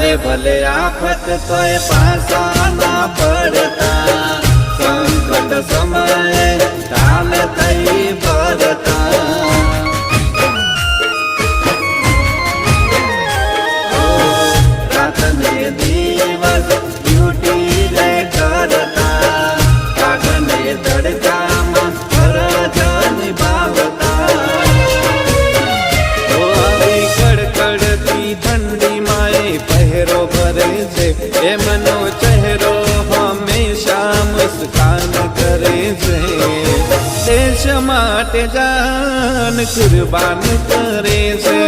આવે ભલે આફત તોય પાસા ના પડતા, સંકટ સમયે ઢાલ થઈ ભરતા. રાત ને દિવસ ડ્યુટી રે કરતા, કાગ ને તડકામાં ફરજ નિભાવતા. કડકડતી ઠંડીમાં એ પહેરો ભરે છે, એમનો ચહેરો હંમેશા મુસ્કાન કરે છે. દેશ માટે જાન કુરબાન કરે છે.